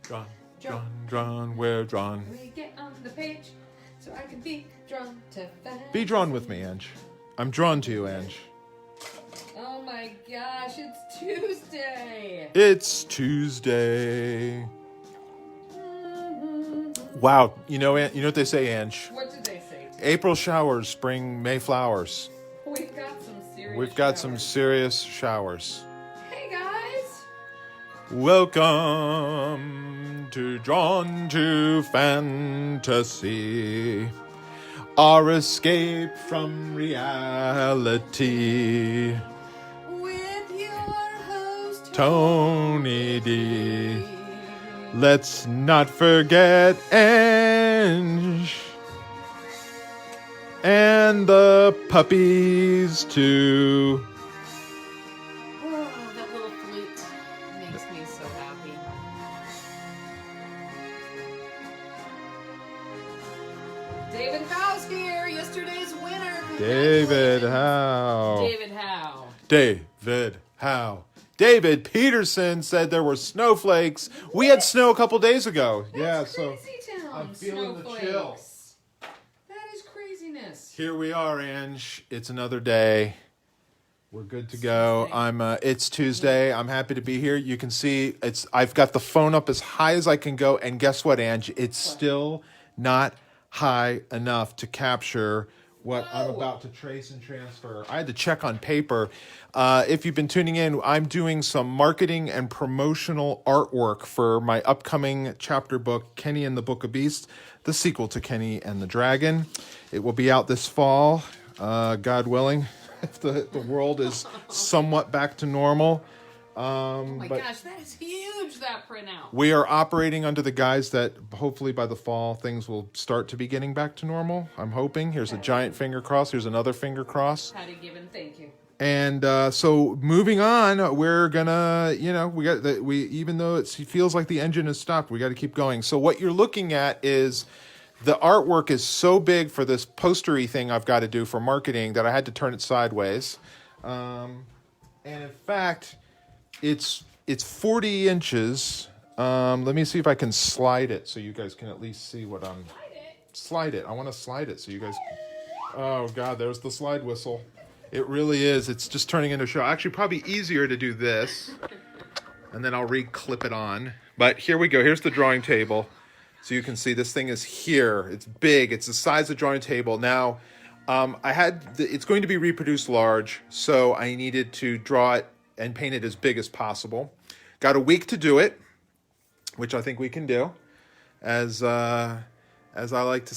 Drawn, we're drawn. We get on the page so I can be drawn to fantasy. Be drawn with me, Ange. I'm drawn to you, Ange. Oh my gosh, it's Tuesday. It's Tuesday. Wow, you know what they say, Ange? What did they say? April showers, spring May flowers. We've got some serious We've got showers. some serious showers. Hey guys. Welcome to Drawn to Fantasy, our escape from reality. With your host, Tony D. Let's not forget Ange. And the puppies too. Oh, that little flute makes me so happy. David Howe's here, yesterday's winner. David Howe. David Howe. David Howe. David Peterson said there were snowflakes. We had snow a couple days ago. That's so crazy town. I'm feeling the Snowflakes. chill. That is craziness. Here we are, Ange. It's another day. We're good to go. It's Tuesday. I'm happy to be here. You can see I've got the phone up as high as I can go, and guess what, Ange? It's still not high enough to capture what I'm about to trace and transfer. I had to check on paper. If you've been tuning in, I'm doing some marketing and promotional artwork for my upcoming chapter book, Kenny and the Book of Beasts, the sequel to Kenny and the Dragon. It will be out this fall, God willing, if the world is somewhat back to normal. Oh my gosh, that is huge, that printout. We are operating under the guise that hopefully by the fall things will start to be getting back to normal. I'm hoping. Here's a giant finger cross. Here's another finger cross. Patty given, thank you. And so moving on, we're gonna, even though it feels like the engine has stopped, we got to keep going. So what you're looking at is the artwork is so big for this postery thing I've got to do for marketing that I had to turn it sideways. And in fact, it's 40 inches. Let me see if I can slide it so you guys can at least see what I'm... Slide it. I want to slide it so you guys... Oh, God, there's the slide whistle. It really is. It's just turning into a show. Actually, probably easier to do this. And then I'll re-clip it on. But here we go. Here's the drawing table. So you can see this thing is here. It's big. It's the size of the drawing table. Now, it's going to be reproduced large, so I needed to draw it and paint it as big as possible. Got a week to do it, which I think we can do. As Ange likes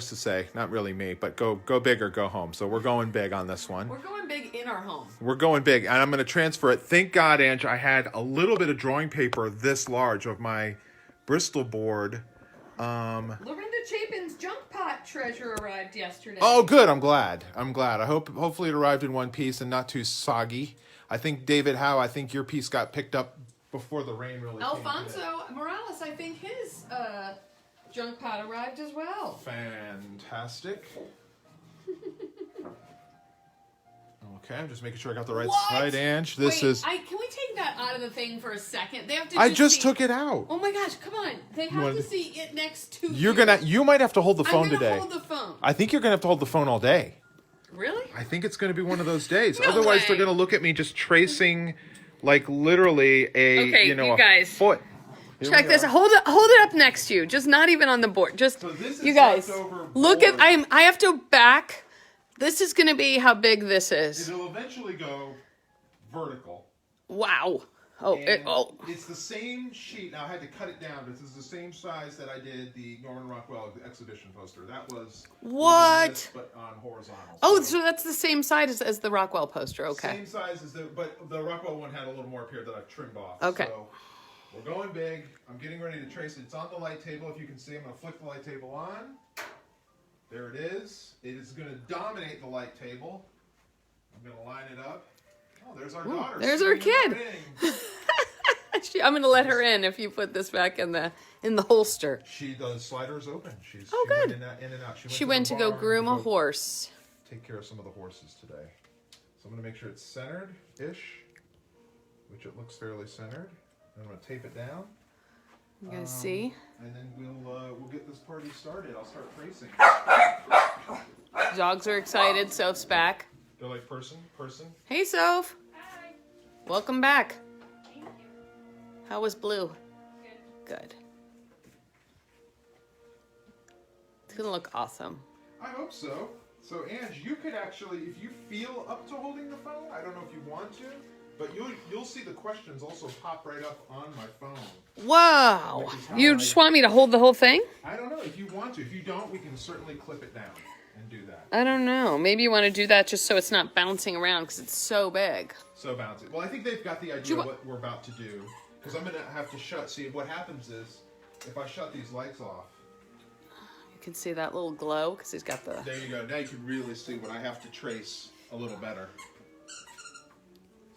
to say, not really me, but go big or go home. So we're going big on this one. We're going big in our home. We're going big, and I'm going to transfer it. Thank God, Ange, I had a little bit of drawing paper this large of my Bristol board. Lorinda Chapin's junk pot treasure arrived yesterday. Oh, good. I'm glad. Hopefully it arrived in one piece and not too soggy. I think, David Howe, your piece got picked up before the rain really came. Alfonso Morales, I think his junk pot arrived as well. Fantastic. Okay, I'm just making sure I got the right What? side, Ange. Can we take that out of the thing for a second? They have to. I just took it out. Oh my gosh! Come on, they have to see it next to. You might have to hold the phone today. I'm gonna hold the phone. I think you're gonna have to hold the phone all day. Really? I think it's gonna be one of those days. No Otherwise, way. they're gonna look at me just tracing, like literally you a guys. foot. Here Check we this. are. Hold it up next to you. Just not even on the board. Just So this is you guys. leftover Look at. board. I have to back. This is gonna be how big this is. It'll eventually go vertical. Wow. It's the same sheet. Now I had to cut it down. This is the same size that I did the Norman Rockwell exhibition poster. That was What? This, but on horizontal. Oh, so that's the same size as the Rockwell poster. Okay. Same size as but the Rockwell one had a little more up here that I've trimmed off. Okay. So we're going big. I'm getting ready to trace it. It's on the light table. If you can see, I'm going to flick the light table on. There it is. It is going to dominate the light table. I'm going to line it up. Oh, there's our daughter. There's our kid. I'm going to let her in if you put this back in the holster. The slider's open. She good. went in and out. She went to go groom a horse. Take care of some of the horses today. So I'm going to make sure it's centered-ish, which it looks fairly centered. I'm going to tape it down. You guys see? And then we'll get this party started. I'll start tracing. Dogs are excited. Soph's back. They're like person. Hey, Soph. Hi. Welcome back. Thank you. How was Blue? Good. Good. It's gonna look awesome. I hope so. So, Ange, you could actually, if you feel up to holding the phone, I don't know if you want to, but you'll see the questions also pop right up on my phone. Wow. You just want me to hold the whole thing? I don't know if you want to. If you don't, we can certainly clip it down and do that. I don't know. Maybe you want to do that just so it's not bouncing around because it's so big. So bouncy. Well, I think they've got the idea of what we're about to do. Because I'm going to have to see, what happens is, if I shut these lights off. You can see that little glow because he's got the... There you go. Now you can really see what I have to trace a little better.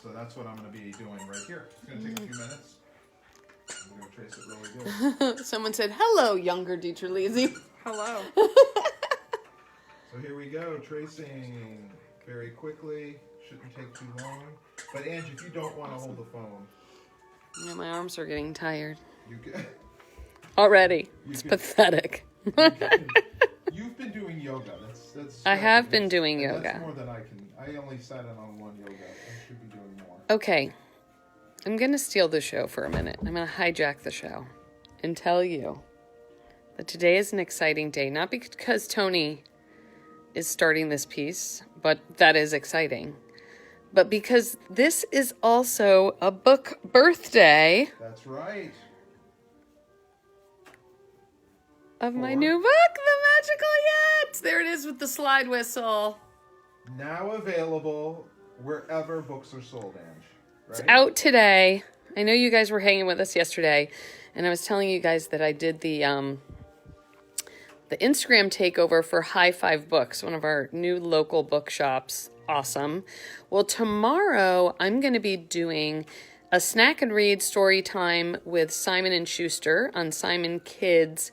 So that's what I'm going to be doing right here. It's going to take a few minutes. I'm going to trace it really good. Someone said, hello, younger DiTerlizzi. Hello. So here we go, tracing very quickly. Shouldn't take too long. But Ange, if you don't want to hold the phone, Yeah, my arms are getting tired. you can. Already. It's pathetic. You've been doing yoga. That's. I have been doing That's yoga. more than I can. I only sat in on one yoga. I should be doing more. Okay. I'm going to steal the show for a minute. I'm going to hijack the show and tell you that today is an exciting day. Not because Tony is starting this piece, but that is exciting. But because this is also a book birthday That's right. of my new book, The Magical Yet. There it is with the slide whistle. Now available wherever books are sold, Ange. Right? It's out today. I know you guys were hanging with us yesterday, and I was telling you guys that I did the Instagram takeover for High Five Books, one of our new local bookshops. Awesome. Well, tomorrow I'm going to be doing a snack and read story time with Simon and Schuster on Simon Kids'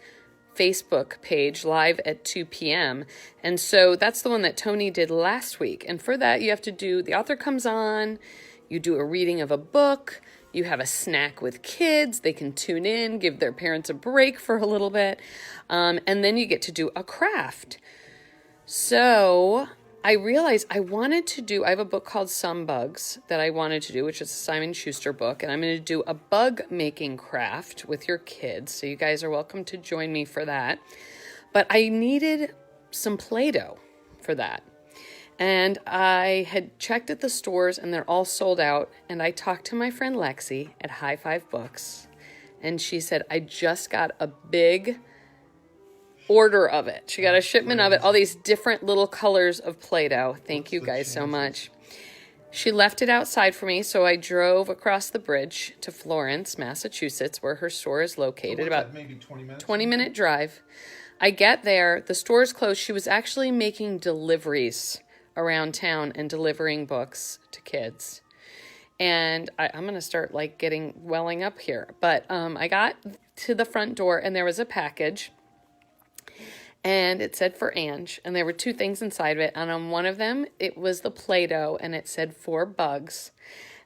Facebook page live at 2 p.m. And so that's the one that Tony did last week. And for that, you have to do, the author comes on, you do a reading of a book, you have a snack with kids, they can tune in, give their parents a break for a little bit, and then you get to do a craft. So I realized I have a book called Some Bugs that I wanted to do, which is a Simon Schuster book, and I'm going to do a bug making craft with your kids. So you guys are welcome to join me for that. But I needed some Play-Doh for that. And I had checked at the stores and they're all sold out. And I talked to my friend Lexi at High Five Books, and she said, I just got a big order of it. She got a shipment of it, all these different little colors of Play-Doh. Thank you guys so much. She left it outside for me, so I drove across the bridge to Florence, Massachusetts, where her store is located. About maybe 20 minutes. 20-minute drive. I get there, the store is closed. She was actually making deliveries around town and delivering books to kids. And I'm going to start welling up here. But I got to the front door and there was a package. And it said for Ange, and there were two things inside of it. And on one of them, it was the Play-Doh, and it said for bugs.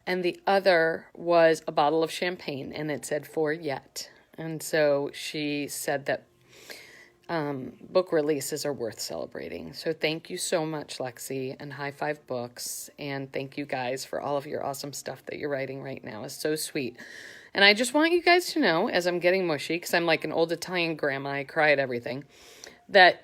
And the other was a bottle of champagne, and it said for Yet. And so she said that book releases are worth celebrating. So thank you so much, Lexi, and High Five Books. And thank you guys for all of your awesome stuff that you're writing right now. It's so sweet. And I just want you guys to know, as I'm getting mushy, because I'm like an old Italian grandma, I cry at everything, that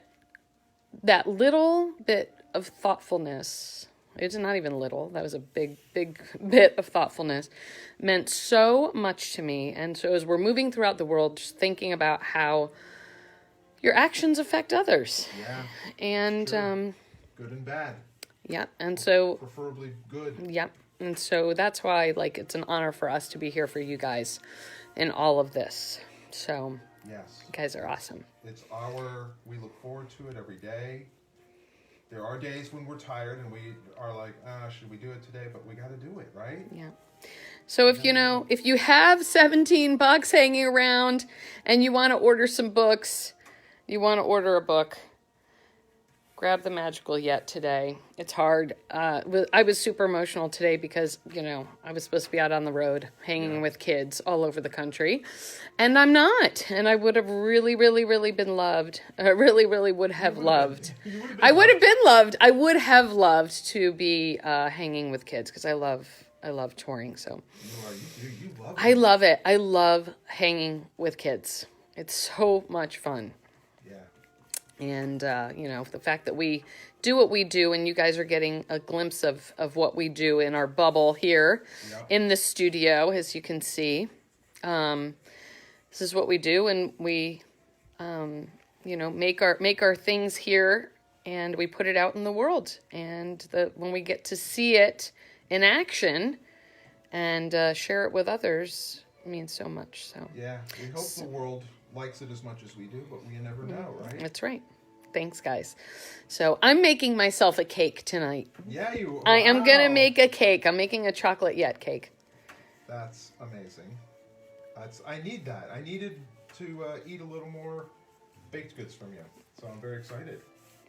little bit of thoughtfulness, it's not even little, that was a big bit of thoughtfulness, meant so much to me. And so as we're moving throughout the world, just thinking about how your actions affect others. Yeah. And, sure. Good and bad. Yeah. And so, preferably good. Yep. And so that's why, it's an honor for us to be here for you guys in all of this. So, yes. You guys are awesome. We look forward to it every day. There are days when we're tired and we are like, should we do it today? But we got to do it, right? Yeah. So if you have 17 bucks hanging around and you want to order some books, you want to order a book, grab the magical yet today. It's hard. I was super emotional today because, I was supposed to be out on the road hanging with kids all over the country. And I'm not. And I would have really, really, really been loved. Really, really would have loved. I would have been loved. I would have loved to be hanging with kids because I love touring. So You love it. I love it. I love hanging with kids. It's so much fun. And, the fact that we do what we do and you guys are getting a glimpse of what we do in our bubble here in the studio, as you can see. This is what we do, and we, make our things here and we put it out in the world. And when we get to see it in action and share it with others, it means so much. So yeah, we hope the world likes it as much as we do, but we never know, right? That's right. Thanks, guys. So I'm making myself a cake tonight. Yeah, you. I am gonna make a cake. I'm making a chocolate yet cake. That's amazing. I need that. I needed to eat a little more baked goods from you, so I'm very excited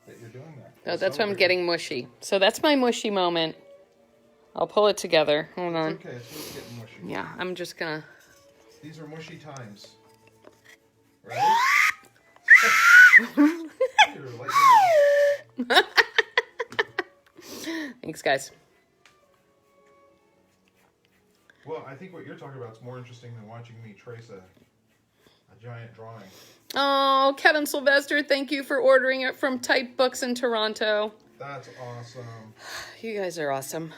that you're doing that. Oh, that's why I'm getting mushy. So that's my mushy moment. I'll pull it together. Hold on. It's okay. It's just getting mushy. Yeah, I'm just gonna. These are mushy times. Right? Thanks, guys. Well, I think what you're talking about is more interesting than watching me trace a giant drawing. Oh, Kevin Sylvester, thank you for ordering it from Type Books in Toronto. That's awesome. You guys are awesome.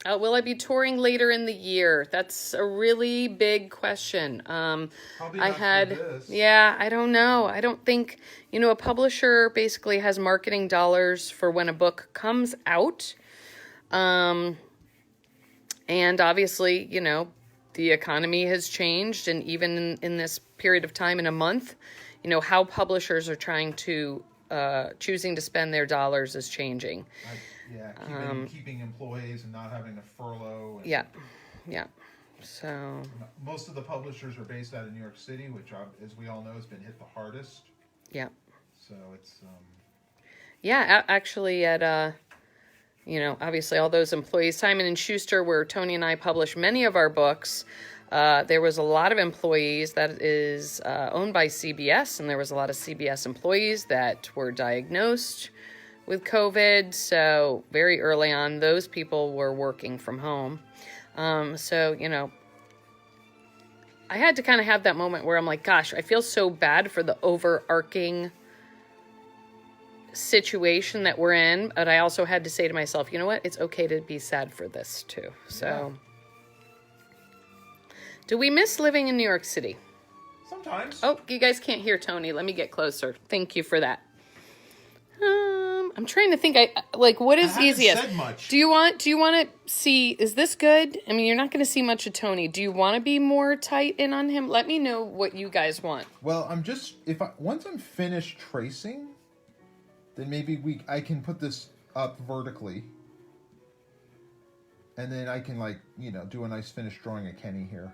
Will I be touring later in the year? That's a really big question. Probably not for this. Yeah, I don't know. I don't think, a publisher basically has marketing dollars for when a book comes out. And obviously, the economy has changed. And even in this period of time, in a month, how publishers are trying to, choosing to spend their dollars is changing. Keeping employees and not having a furlough. And Yeah. So most of the publishers are based out of New York City, which, as we all know, has been hit the hardest. Yeah. So it's. Actually, at obviously all those employees, Simon & Schuster, where Tony and I publish many of our books. There was a lot of employees that is owned by CBS, and there was a lot of CBS employees that were diagnosed with COVID. So very early on, those people were working from home. I had to kind of have that moment where I'm like, gosh, I feel so bad for the overarching situation that we're in. But I also had to say to myself, you know what? It's okay to be sad for this too. So do we miss living in New York City? Sometimes. Oh, you guys can't hear Tony. Let me get closer. Thank you for that. I'm trying to think. What is easiest? Said much. Do you want to see? Is this good? I mean, you're not going to see much of Tony. Do you want to be more tight in on him? Let me know what you guys want. Well, once I'm finished tracing, then maybe I can put this up vertically, and then I can do a nice finished drawing of Kenny here.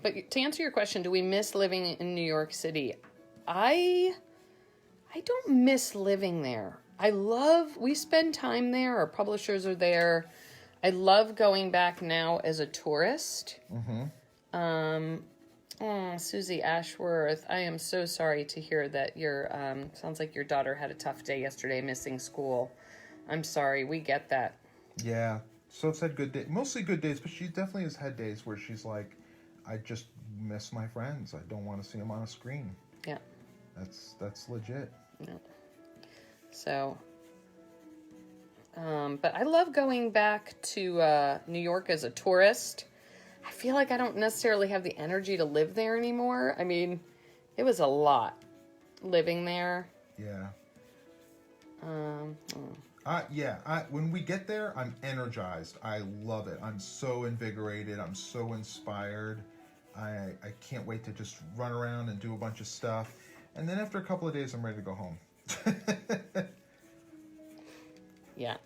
But to answer your question, do we miss living in New York City? I don't miss living there. We spend time there. Our publishers are there. I love going back now as a tourist. Mm-hmm. Susie Ashworth, I am so sorry to hear that sounds like your daughter had a tough day yesterday missing school. I'm sorry. We get that. Yeah. So it's had good days, mostly good days, but she definitely has had days where she's like, I just miss my friends. I don't want to see them on a screen. Yeah. That's legit. No. So, but I love going back to New York as a tourist. I feel like I don't necessarily have the energy to live there anymore. I mean, it was a lot living there. Yeah. When we get there, I'm energized. I love it. I'm so invigorated. I'm so inspired. I can't wait to just run around and do a bunch of stuff. And then after a couple of days, I'm ready to go home. Yeah.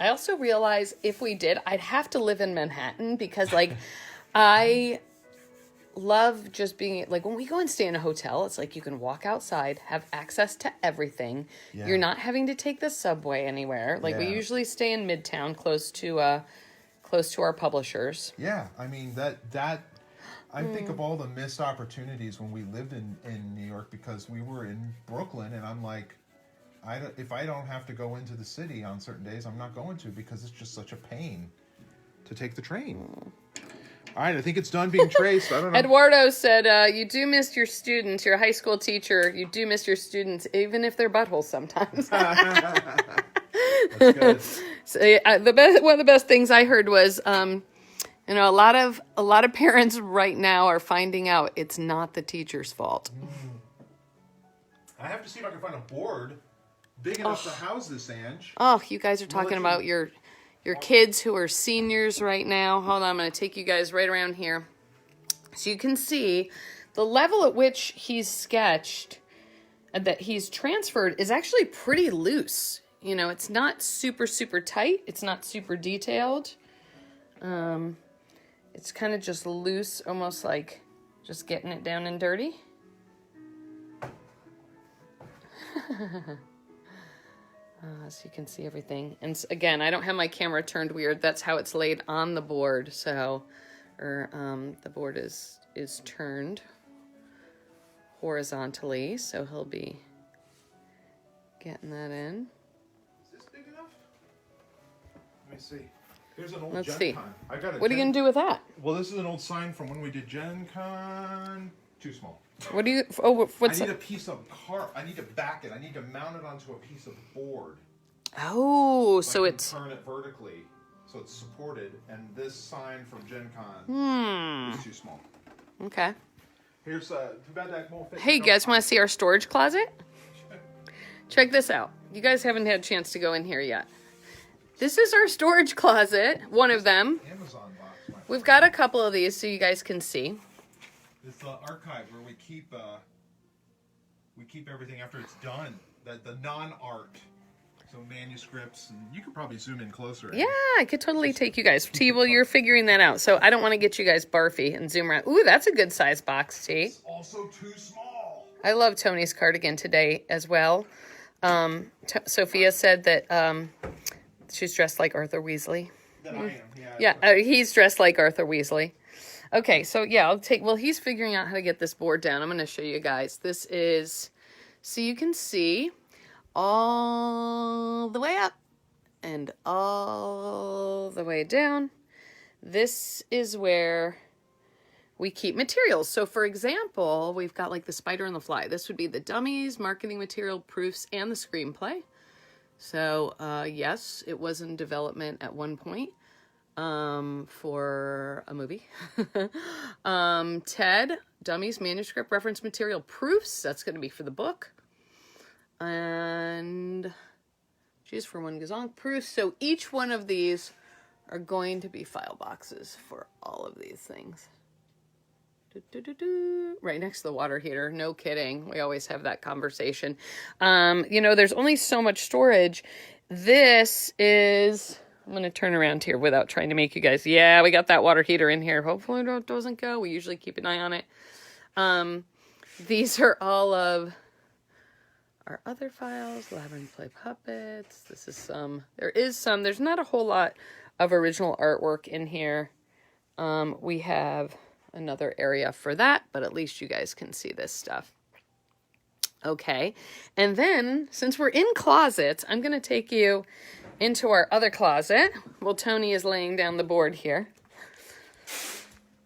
I also realize if we did, I'd have to live in Manhattan because, I love just being like when we go and stay in a hotel, it's like you can walk outside, have access to everything. Yeah. You're not having to take the subway anywhere. Like we Yeah. usually stay in Midtown, close to our publishers. Yeah, I mean that I think of all the missed opportunities when we lived in New York, because we were in Brooklyn, and I'm like, if I don't have to go into the city on certain days, I'm not going to, because it's just such a pain to take the train. All right, I think it's done being traced. I don't know. Eduardo said, you do miss your students. You're a high school teacher. You do miss your students, even if they're buttholes sometimes. That's good. So, one of the best things I heard was, a lot of parents right now are finding out it's not the teacher's fault. I have to see if I can find a board big enough to house this, Ange. Oh, you guys are talking about your kids who are seniors right now. Hold on, I'm going to take you guys right around here. So you can see the level at which he's sketched, that he's transferred, is actually pretty loose. It's not super, super tight. It's not super detailed. It's kind of just loose, almost like just getting it down and dirty. So you can see everything. And again, I don't have my camera turned weird. That's how it's laid on the board. So, the board is turned horizontally. So he'll be getting that in. Is this big enough? Let me see. Here's an old Let's Gen see. Con. I got What are you going to do with that? Well, this is an old sign from when we did Gen Con. Too small. What do you... Oh, what's... I need a piece of I need to back it. I need to mount it onto a piece of board. Oh, so it's... Turn it vertically, so it's supported. And this sign from Gen Con is too small. Okay. Here's too bad that won't fit. Hey, you guys want to see our storage closet? Check this out. You guys haven't had a chance to go in here yet. This is our storage closet, one of them. Amazon box. We've got a couple of these so you guys can see. It's the archive where we keep everything after it's done. The non-art, so manuscripts, and you could probably zoom in closer. Yeah, I could totally take you guys. T, well, you're figuring that out, so I don't want to get you guys barfy and zoom around. Ooh, that's a good size box, T. It's also too small. I love Tony's cardigan today as well. Sophia said that she's dressed like Arthur Weasley. That I am. Yeah, he's dressed like Arthur Weasley. Okay, so yeah, he's figuring out how to get this board down. I'm going to show you guys. This is, so you can see all the way up and all the way down. This is where we keep materials. So for example, we've got like the Spider and the Fly. This would be the dummies, marketing material, proofs, and the screenplay. So yes, it was in development at one point. For a movie. Ted, dummies, manuscript, reference material, proofs. That's going to be for the book. And choose for one gazonk proofs. So each one of these are going to be file boxes for all of these things. Right next to the water heater. No kidding. We always have that conversation. There's only so much storage. This is... I'm going to turn around here without trying to make you guys... Yeah, we got that water heater in here. Hopefully it doesn't go. We usually keep an eye on it. These are all of our other files. Labyrinth Play Puppets. This is some... There's not a whole lot of original artwork in here. We have another area for that, but at least you guys can see this stuff. Okay. And then, since we're in closets, I'm going to take you into our other closet. Well, Tony is laying down the board here.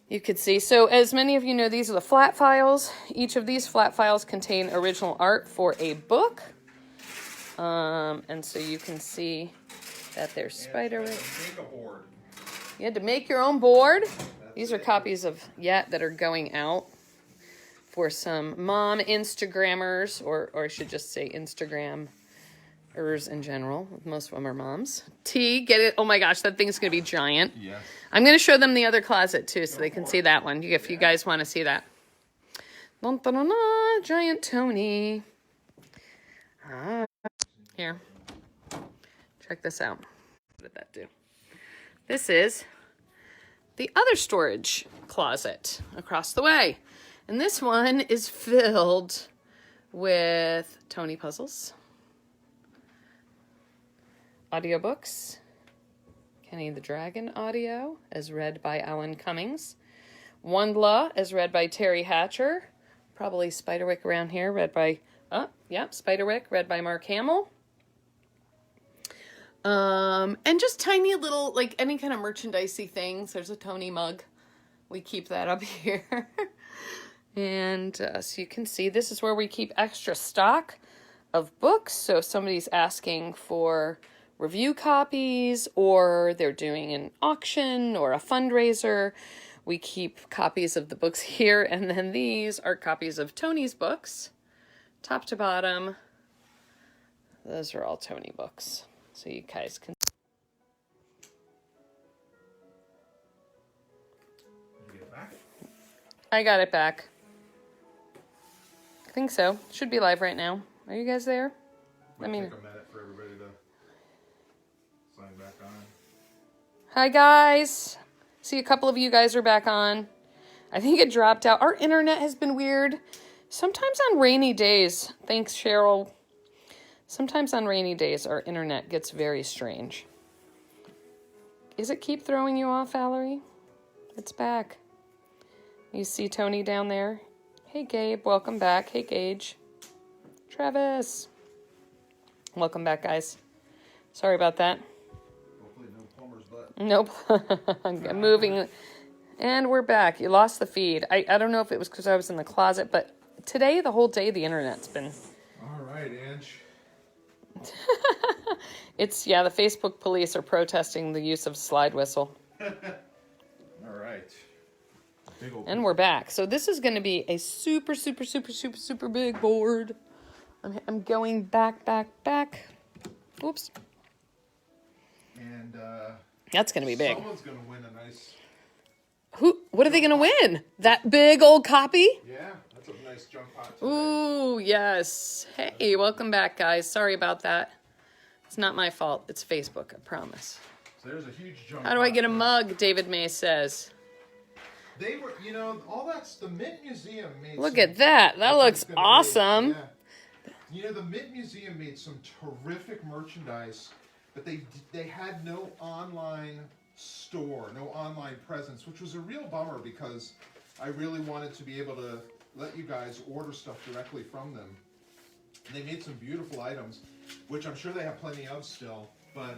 You could see. So as many of you know, these are the flat files. Each of these flat files contain original art for a book. And so you can see that there's spider. You had to make your own board. These are copies of Yet that are going out for some mom Instagrammers, or I should just say Instagram in general. Most of them are moms. T, get it? Oh my gosh, that thing's going to be giant. Yes. I'm going to show them the other closet too so they can see that one, if you guys want to see that. Dun, dun, dun, dun, giant Tony. Here. Check this out. What did that do? This is the other storage closet across the way. And this one is filled with Tony puzzles, audiobooks, Kenny the Dragon audio, as read by Alan Cummings, Wondla, as read by Terry Hatcher, probably Spiderwick around here, read by, Spiderwick, read by Mark Hamill. And just tiny little, like any kind of merchandisey things. There's a Tony mug. We keep that up here. And so you can see this is where we keep extra stock of books. So if somebody's asking for review copies or they're doing an auction or a fundraiser, we keep copies of the books here. And then these are copies of Tony's books, top to bottom. Those are all Tony books. So you guys can. Did you get it back? I got it back. I think so. Should be live right now. Are you guys there? Might take a minute for everybody to sign back on. Hi guys. See, a couple of you guys are back on. I think it dropped out. Our internet has been weird. Sometimes on rainy days. Thanks, Cheryl. Sometimes on rainy days, our internet gets very strange. Is it keep throwing you off, Valerie? It's back. You see Tony down there? Hey, Gabe. Welcome back. Hey, Gage. Travis. Welcome back, guys. Sorry about that. Hopefully no plumber's butt. Nope. I'm moving. And we're back. You lost the feed. I don't know if it was because I was in the closet, but today, the whole day, the internet's been... All right, Ange. The Facebook police are protesting the use of slide whistle. All right. And we're back. So this is going to be a super, super, super, super, super big board. I'm going back. Oops. And that's going to be big. Someone's going to win a nice... What are they going to win? That big old copy? Yeah, that's a nice junk pot. Today. Ooh, yes. Hey, welcome back, guys. Sorry about that. It's not my fault. It's Facebook, I promise. So there's a huge junk How do I pot get a there. mug, David May says. They were, all that's the Mint Museum made. Look some, at that. That looks awesome. Yeah. The Mint Museum made some terrific merchandise, but they had no online store, no online presence, which was a real bummer because I really wanted to be able to let you guys order stuff directly from them. And they made some beautiful items, which I'm sure they have plenty of still, but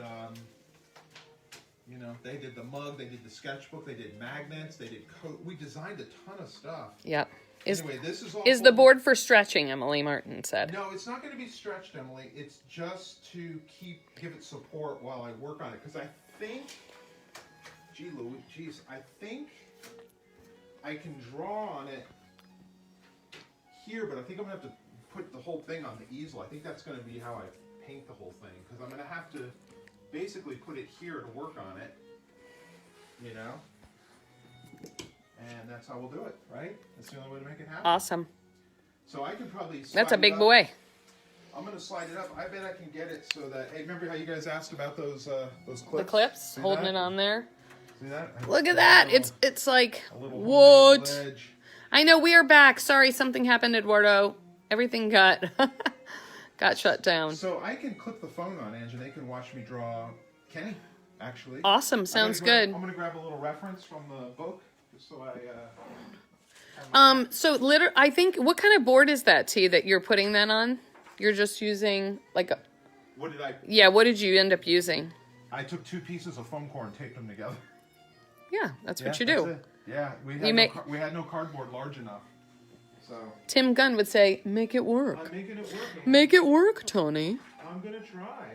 they did the mug, they did the sketchbook, they did magnets, they did coat. We designed a ton of stuff. Yep. Anyway, this is all Is the board for stretching, Emily Martin said. No, it's not going to be stretched, Emily. It's just to give it support while I work on it. Because I think, I think I can draw on it here, but I think I'm going to have to put the whole thing on the easel. I think that's going to be how I paint the whole thing. Because I'm going to have to basically put it here to work on it, and that's how we'll do it, right? That's the only way to make it happen. Awesome. So I can probably slide That's a big it up. boy. I'm going to slide it up. I bet I can get it so that, hey, remember how you guys asked about those clips? The clips, See holding that? it on there. See that? Look at that. It's like, a little what? ledge. I know, we are back. Sorry, something happened, Eduardo. Everything got shut down. So I can clip the phone on, Ange, and they can watch me draw Kenny, actually. Awesome. Sounds good. I'm going to grab a little reference from the book, just so I... So I think, what kind of board is that, T, that you're putting that on? You're just using, like a... What did I... Yeah, what did you end up using? I took 2 pieces of foam core and taped them together. Yeah, that's what you that's do. it. Yeah, we had no cardboard large enough. So Tim Gunn would say, make it work. I'm making it work. Make it work, Tony. I'm going to try.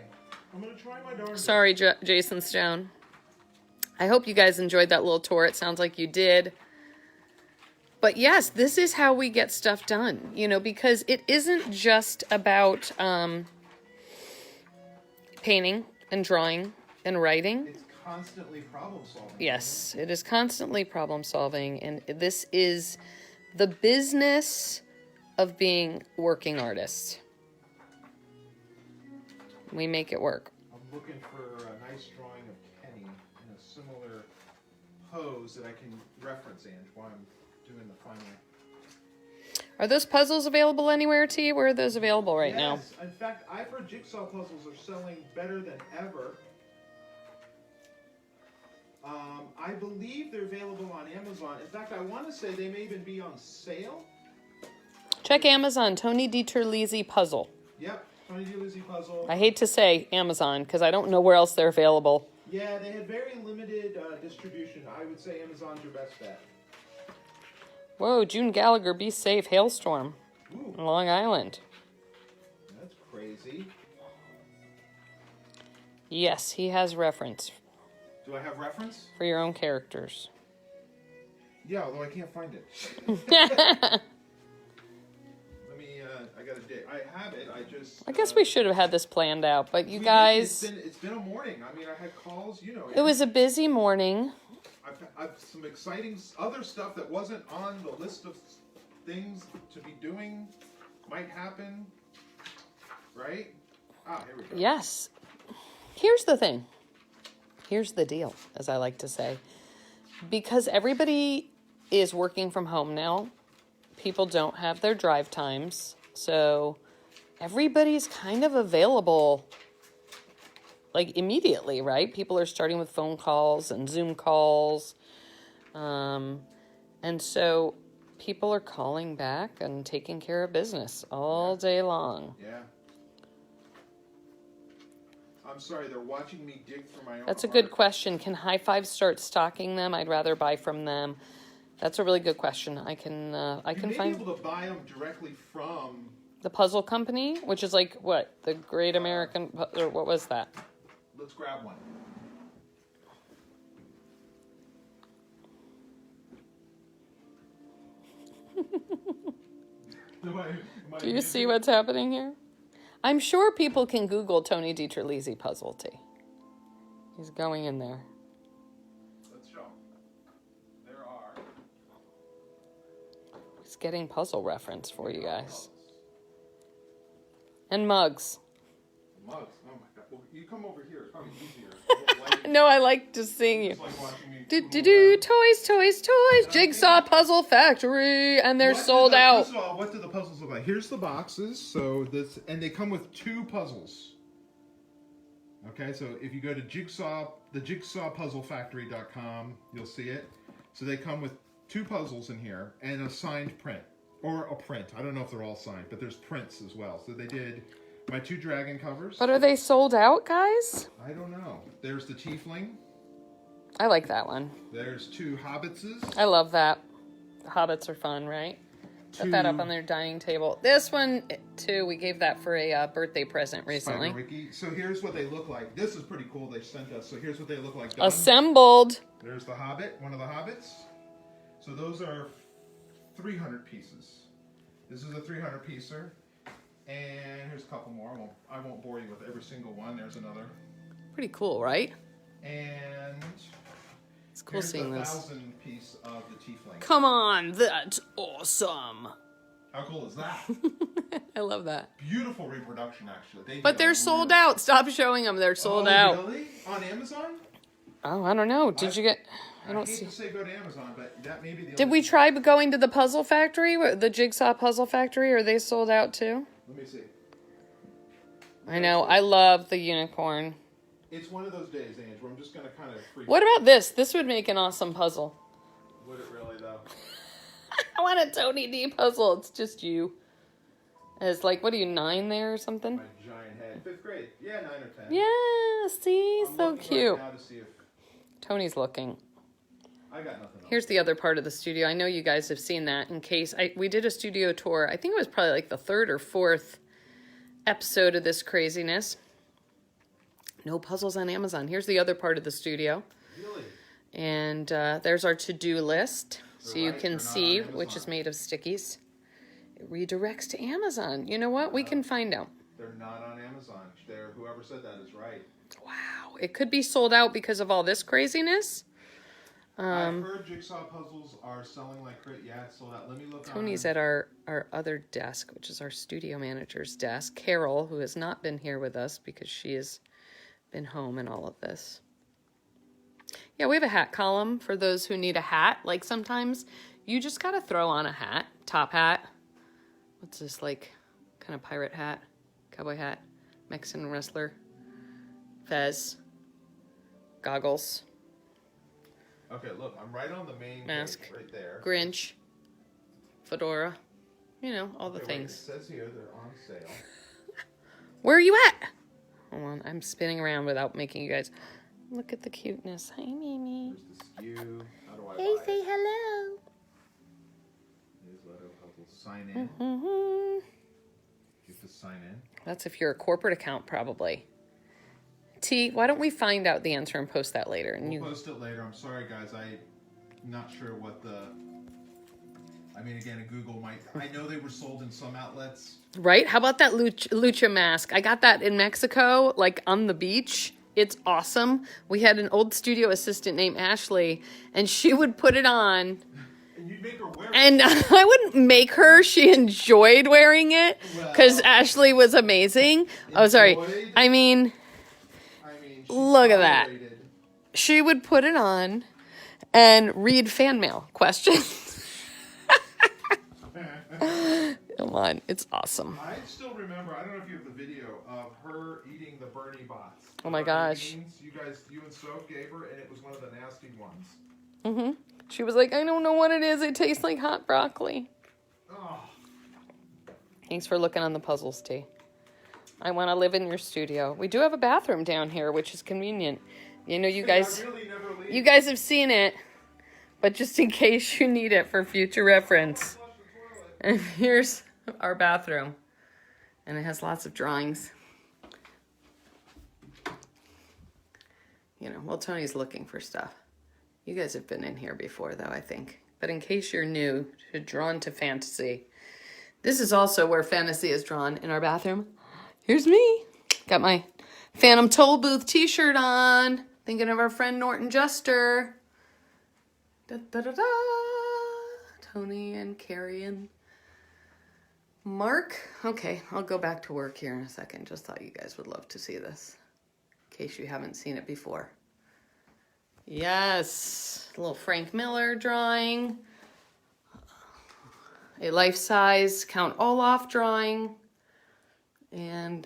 I'm going to try my darndest. Sorry, Jason Stone. I hope you guys enjoyed that little tour. It sounds like you did. But yes, this is how we get stuff done, because it isn't just about painting and drawing and writing. It's constantly problem solving. Yes, it is constantly problem solving. And this is the business of being working artists. We make it work. I'm looking for a nice drawing of Kenny in a similar pose that I can reference, Ange, while I'm doing the final. Are those puzzles available anywhere, T? Where are those available right now? Yes. In fact, I've heard jigsaw puzzles are selling better than ever. I believe they're available on Amazon. In fact, I want to say they may even be on sale. Check Amazon, Tony DiTerlizzi puzzle. Yep, Tony DiTerlizzi puzzle. I hate to say Amazon because I don't know where else they're available. Yeah, they had very limited distribution. I would say Amazon's your best bet. Whoa, June Gallagher, be safe, hailstorm. Ooh, Long Island. that's crazy. Yes, he has reference Do I have reference? for your own characters. Yeah, although I can't find it. Let me, I gotta dig. I have it, I just... I guess we should have had this planned out, but you guys... It's been a morning. I mean, I had calls, you know. It was a busy morning. I've some exciting other stuff that wasn't on the list of things to be doing. Might happen. Right? Ah, here we go. Yes. Here's the thing. Here's the deal, as I like to say. Because everybody is working from home now, people don't have their drive times. So everybody's kind of available like immediately, right? People are starting with phone calls and Zoom calls. And so people are calling back and taking care of business all day long. Yeah. I'm sorry, they're watching me dig for my own That's a good art. question. Can High Five start stocking them? I'd rather buy from them. That's a really good question. I can You may find be able to buy them directly from... the puzzle company, which is like what? The Great American, or what was that? Let's grab one. Do you see what's happening here? I'm sure people can Google Tony DiTerlizzi puzzle T. He's going in there. Let's show. There are... He's getting puzzle reference for you guys. And mugs. Mugs. Oh my god. Well, you come over here. It's probably easier. No, I like just seeing you. It's like watching me Do toys, Jigsaw Puzzle Factory, and they're sold out. First of all, what do the puzzles look like? Here's the boxes. So this, and they come with 2 puzzles. Okay, so if you go to the jigsawpuzzlefactory.com, you'll see it. So they come with 2 puzzles in here and a signed print or a print. I don't know if they're all signed, but there's prints as well. So they did my 2 dragon covers. But are they sold out, guys? I don't know. There's the tiefling. I like that one. There's 2 hobbitses. I love that. The hobbits are fun, right? Put that up on their dining table. This one, too, we gave that for a birthday present recently. Wiki. So here's what they look like. This is pretty cool. They sent us. So here's what they look like. Done. Assembled. There's the Hobbit, one of the Hobbits. So those are 300 pieces. This is a 300 piecer. And here's a couple more. I won't bore you with every single one. There's another. Pretty cool, right? And It's cool here's seeing the this. 1,000 piece of the tiefling. Come on, that's awesome. How cool is that? I love that. Beautiful reproduction, actually. But they're sold out. Stop showing them. They're sold out. Really? On Amazon? Oh, I don't know. Did you get... I don't hate see. to say go to Amazon, but that may be the Did only... we try going to the Puzzle Factory, the Jigsaw Puzzle Factory? Are they sold out too? Let me see. I know. I love the unicorn. It's one of those days, Ange, where I'm just going to kind of freak. What about this? This would make an awesome puzzle. Would it really, though? I want a Tony D puzzle. It's just you. As like, what are you, 9 there or something? My giant head. 5th grade. Yeah, 9 or 10. Yeah, see? I'm So looking cute. Right now to see if Tony's looking. I got nothing else. Here's the other part of the studio. I know you guys have seen that in case. We did a studio tour. I think it was probably like the 3rd or 4th episode of this craziness. No puzzles on Amazon. Here's the other part of the studio. Really? And there's our to-do list. So you right, can they're not see, on which is Amazon. made of stickies. It redirects to Amazon. You know what? We can find out. They're not on Amazon. Whoever said that is right. Wow. It could be sold out because of all this craziness. I've heard jigsaw puzzles are selling like crazy. Yeah, it's sold out. Let me look. Tony's on... at our other desk, which is our studio manager's desk. Carol, who has not been here with us because she has been home in all of this. Yeah, we have a hat column for those who need a hat. Like sometimes you just got to throw on a hat, top hat. What's this, like kind of pirate hat, cowboy hat, Mexican wrestler, fez, goggles, Okay, look, I'm right on the main mask, page, right there. Grinch, fedora, you know, all the Okay, wait, things. it says here they're on sale. Where are you at? Hold on, I'm spinning around without making you guys look at the cuteness. Hi, Mimi. Here's the SKU. How do I Hey, buy say it? hello. Newsletter, how to sign in. Mm-hmm. You have to sign in. That's if you're a corporate account, probably. T, why don't we find out the answer and post that later? And We'll post it later. I'm sorry, guys. I'm not sure what the... I mean, again, Google might... I know they were sold in some outlets. Right? How about that lucha mask? I got that in Mexico, like on the beach. It's awesome. We had an old studio assistant named Ashley, and she would put it on. And you'd make her wear it. And I wouldn't make her. She enjoyed wearing it because Ashley was amazing. Oh, sorry. Enjoyed? I mean, she look at that. tolerated. She would put it on and read fan mail questions. Come on. It's awesome. I still remember, I don't know if you have the video of her eating the Bernie bots. Oh my gosh. Beans. You and Soph gave her, and it was one of the nasty ones. Mm-hmm. She was like, I don't know what it is. It tastes like hot broccoli. Oh. Thanks for looking on the puzzles, T. I want to live in your studio. We do have a bathroom down here, which is convenient. You know, you guys have seen it, but just in case you need it for future reference. And here's our bathroom. And it has lots of drawings. You know, well, Tony's looking for stuff. You guys have been in here before, though, I think. But in case you're new to Drawn to Fantasy, this is also where fantasy is drawn in our bathroom. Here's me. Got my Phantom Toll Booth t-shirt on. Thinking of our friend Norton Juster. Da, da, da, da. Tony and Carrie and Mark. Okay, I'll go back to work here in a second. Just thought you guys would love to see this. In case you haven't seen it before. Yes, a little Frank Miller drawing. A life-size Count Olaf drawing. And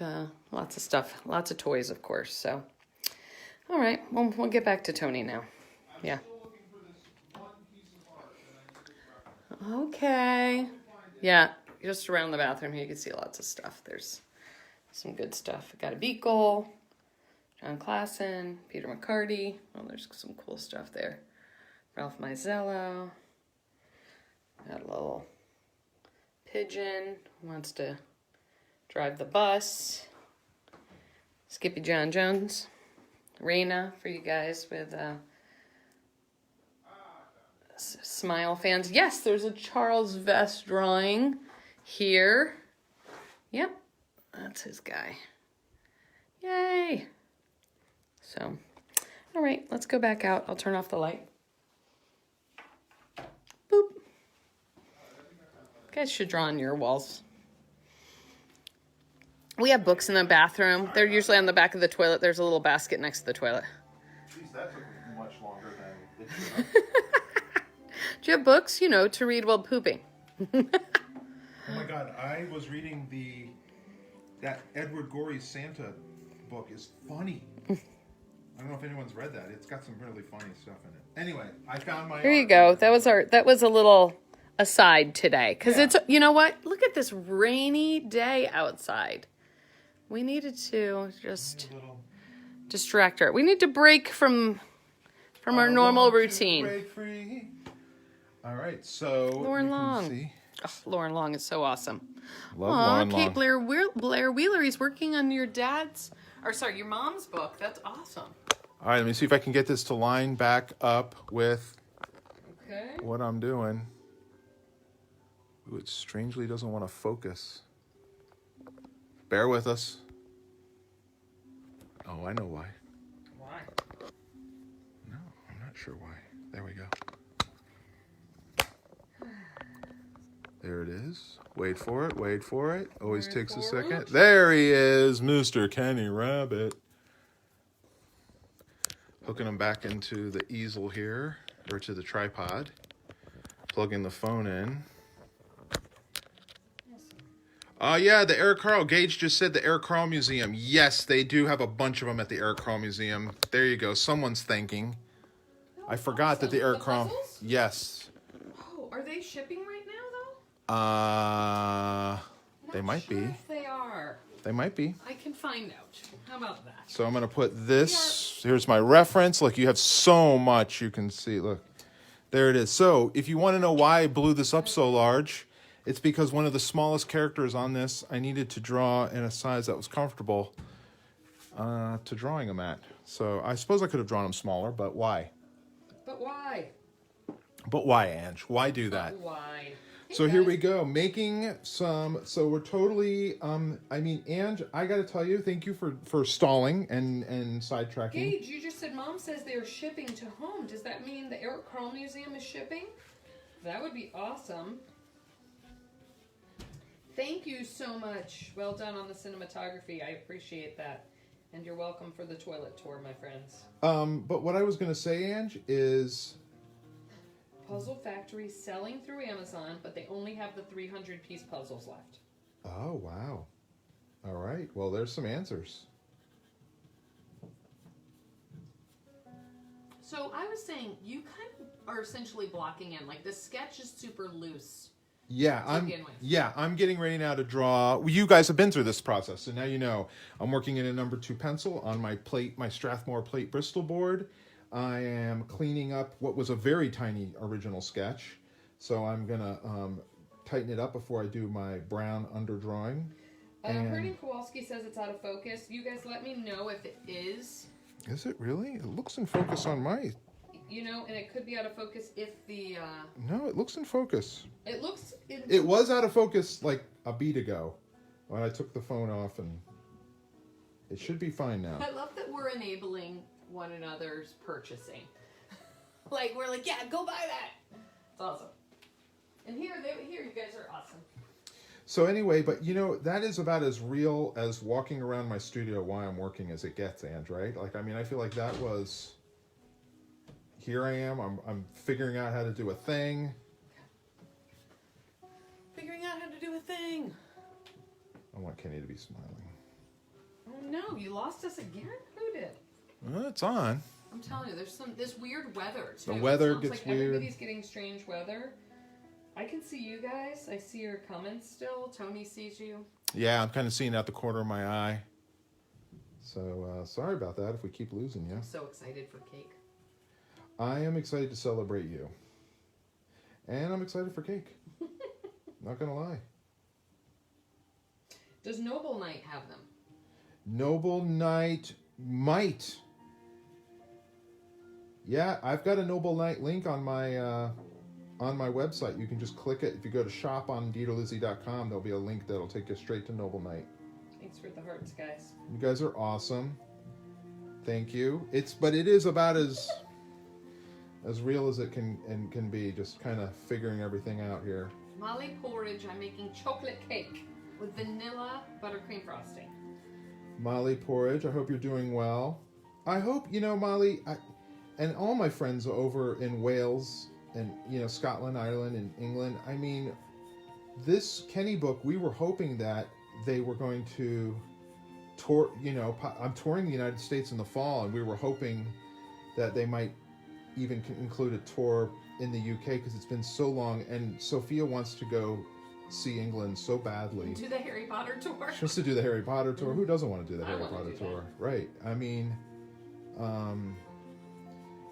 lots of stuff. Lots of toys, of course. So, all right, we'll get back to Tony now. Yeah. Okay. Yeah, just around the bathroom here, you can see lots of stuff. There's some good stuff. Got a Beagle, John Klassen, Peter McCarty. Oh, there's some cool stuff there. Ralph Maizello. Got a little pigeon who wants to drive the bus. Skippy John Jones. Raina for you guys with Smile fans. Yes, there's a Charles Vest drawing here. Yep, that's his guy. Yay! So, all right, let's go back out. I'll turn off the light. Boop. You guys should draw on your walls. We have books in the bathroom. They're usually on the back of the toilet. There's a little basket next to the toilet. Jeez, that took much longer than it should have. Do you have books, you know, to read while pooping? Oh my God, I was reading that Edward Gorey's Santa book is funny. I don't know if anyone's read that. It's got some really funny stuff in it. Anyway, I found my... Here you go. That was a little aside today. Because it's, you know what? Look at this rainy day outside. We needed to just distract her. We need to break from our normal routine. Break free. All right, so Lauren Long. See. Oh, Lauren Long is so awesome. Love Aw, Lauren Kate Long. Blair Wheeler. He's working on your your mom's book. That's awesome. All right, let me see if I can get this to line back up with Okay. what I'm doing. Ooh, it strangely doesn't want to focus. Bear with us. Oh, I know why. Why? No, I'm not sure why. There we go. There it is. Wait for it. Wait for it. Always takes a second. There he is, Mr. Kenny Rabbit. hooking them back into the easel here, or to the tripod. Plugging the phone in. Yeah, the Eric Carle. Gage just said the Eric Carle Museum. Yes, they do have a bunch of them at the Eric Carle Museum. There you go. Someone's thinking. I forgot that the Eric Carle. Puzzles? Yes. Oh, are they shipping right now though? They might be. If they are. They might be. I can find out. How about that? So I'm going to put this. Here's my reference. Look, you have so much you can see. Look, there it is. So if you want to know why I blew this up so large, it's because one of the smallest characters on this, I needed to draw in a size that was comfortable to drawing them at. So I suppose I could have drawn them smaller, but why? But why? But why, Ange? Why do that? Why? So here we go, making some, so we're totally, I mean, Ange, I gotta tell you, thank you for stalling and sidetracking. Gage, you just said Mom says they're shipping to home. Does that mean the Eric Carle Museum is shipping? That would be awesome. Thank you so much. Well done on the cinematography. I appreciate that. And you're welcome for the toilet tour, my friends. But what I was gonna say, Ange, is... Puzzle Factory selling through Amazon, but they only have the 300-piece puzzles left. Oh, wow. All right. Well, there's some answers. So I was saying, you kind of are essentially blocking in. Like, the sketch is super loose. Yeah, I'm getting ready now to draw. Well, you guys have been through this process, so now you know. I'm working in a number 2 pencil on my plate, my Strathmore plate Bristol board. I am cleaning up what was a very tiny original sketch, so I'm gonna tighten it up before I do my brown underdrawing. Hernan Kowalski says it's out of focus. You guys let me know if it is. Is it really? It looks in focus on my... You know, and it could be out of focus if the... No, it looks in focus. It looks... It was out of focus like a beat ago when I took the phone off, and it should be fine now. I love that we're enabling one another's purchasing. Like, we're like, yeah, go buy that. It's awesome. And here you guys are awesome. So anyway, but you know, that is about as real as walking around my studio while I'm working as it gets, Ange, right? Like, I mean, I feel like that was... Here I am, I'm figuring out how to do a thing. Figuring out how to do a thing. I want Kenny to be smiling. Oh no, you lost us again? Who did? Well, it's on. I'm telling you, there's this weird weather too. The weather It sounds gets like weird. Everybody's getting strange weather. I can see you guys. I see your comments still. Tony sees you. Yeah, I'm kind of seeing out the corner of my eye. So sorry about that if we keep losing you. I'm so excited for cake. I am excited to celebrate you. And I'm excited for cake. Not gonna lie. Does Noble Knight have them? Noble Knight might. Yeah, I've got a Noble Knight link on my website. You can just click it. If you go to shop on DiTerlizzi.com, there'll be a link that'll take you straight to Noble Knight. Thanks for the hearts, guys. You guys are awesome. Thank you. But it is about as real as it can be, just kind of figuring everything out here. Molly Porridge, I'm making chocolate cake with vanilla buttercream frosting. Molly Porridge, I hope you're doing well. I hope, you know, Molly, and all my friends over in Wales and, you know, Scotland, Ireland, and England, I mean, this Kenny book, we were hoping that they were going to tour, you know, I'm touring the United States in the fall, and we were hoping that they might even include a tour in the UK because it's been so long, and Sophia wants to go see England so badly. Do the Harry Potter tour. She wants to do the Harry Potter tour. Who doesn't want to do the Harry wanna Potter do tour? Right. I mean,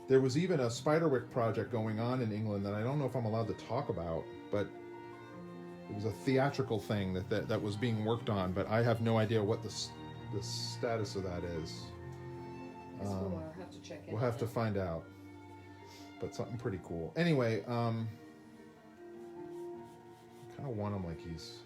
there was even a Spiderwick project going on in England that I don't know if I'm allowed to talk about, but it was a theatrical thing that was being worked on, but I have no idea what the status of that is. We'll have to check in. We'll have to find out. But something pretty cool. Anyway, kind of want him like he's...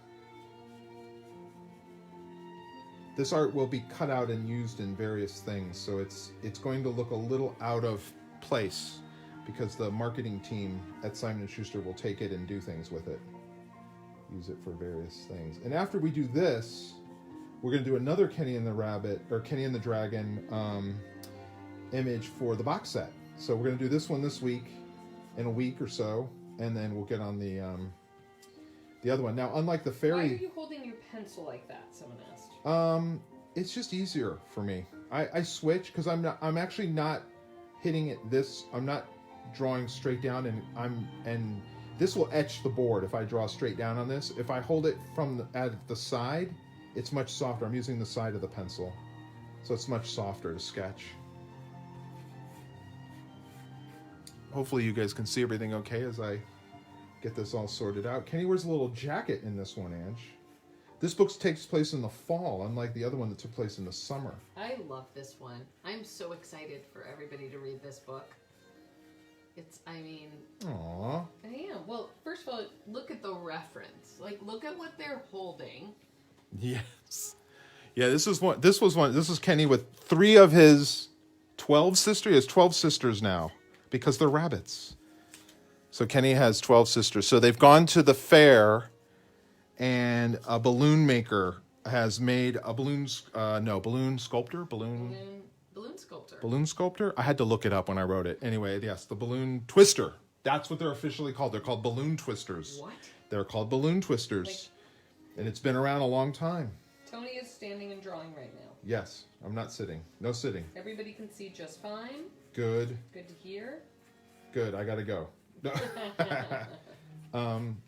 This art will be cut out and used in various things, so it's going to look a little out of place because the marketing team at Simon & Schuster will take it and do things with it. Use it for various things. And after we do this, we're going to do another Kenny and the Rabbit, or Kenny and the Dragon image for the box set. So we're going to do this one this week, in a week or so, and then we'll get on the other one. Now, unlike the fairy... Why are you holding your pencil like that, someone asked? It's just easier for me. I switch because I'm actually not hitting it this... I'm not drawing straight down, and this will etch the board if I draw straight down on this. If I hold it from at the side, it's much softer. I'm using the side of the pencil, so it's much softer to sketch. Hopefully you guys can see everything okay as I get this all sorted out. Kenny wears a little jacket in this one, Ange. This book takes place in the fall, unlike the other one that took place in the summer. I love this one. I'm so excited for everybody to read this book. Aww. I am. Well, first of all, look at the reference. Like, look at what they're holding. Yes. Yeah, this is Kenny with 3 of his 12 sisters. He has 12 sisters now because they're rabbits. So Kenny has 12 sisters. So they've gone to the fair, and a balloon maker has made a balloon sculptor. Balloon sculptor? I had to look it up when I wrote it. Anyway, yes, the balloon twister. That's what they're officially called. They're called balloon twisters. What? They're called balloon twisters. And it's been around a long time. Tony is standing and drawing right now. Yes, I'm not sitting. No sitting. Everybody can see just fine. Good. Good to hear. Good, I gotta go.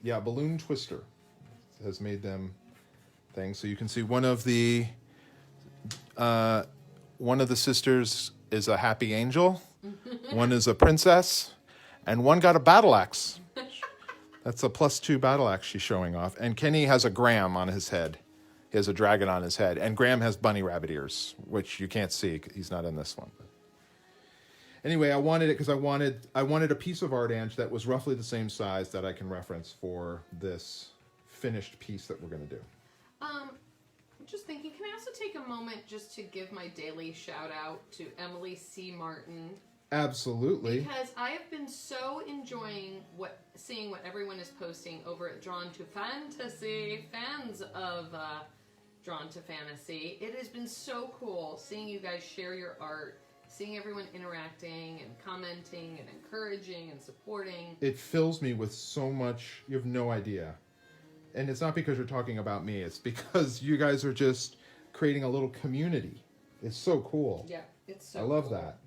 Yeah, balloon twister has made them things. So you can see one of the sisters is a happy angel, one is a princess, and one got a battle axe. That's a +2 battle axe she's showing off. And Kenny has a Graham on his head. He has a dragon on his head. And Graham has bunny rabbit ears, which you can't see. He's not in this one. Anyway, I wanted it because I wanted a piece of art, Ange, that was roughly the same size that I can reference for this finished piece that we're going to do. I'm just thinking, can I also take a moment just to give my daily shout out to Emily C. Martin? Absolutely. Because I have been so enjoying seeing what everyone is posting over at Drawn to Fantasy, fans of Drawn to Fantasy. It has been so cool seeing you guys share your art, seeing everyone interacting and commenting and encouraging and supporting. It fills me with so much, you have no idea. And it's not because you're talking about me, it's because you guys are just creating a little community. It's so cool. Yeah, it's so I love cool. that.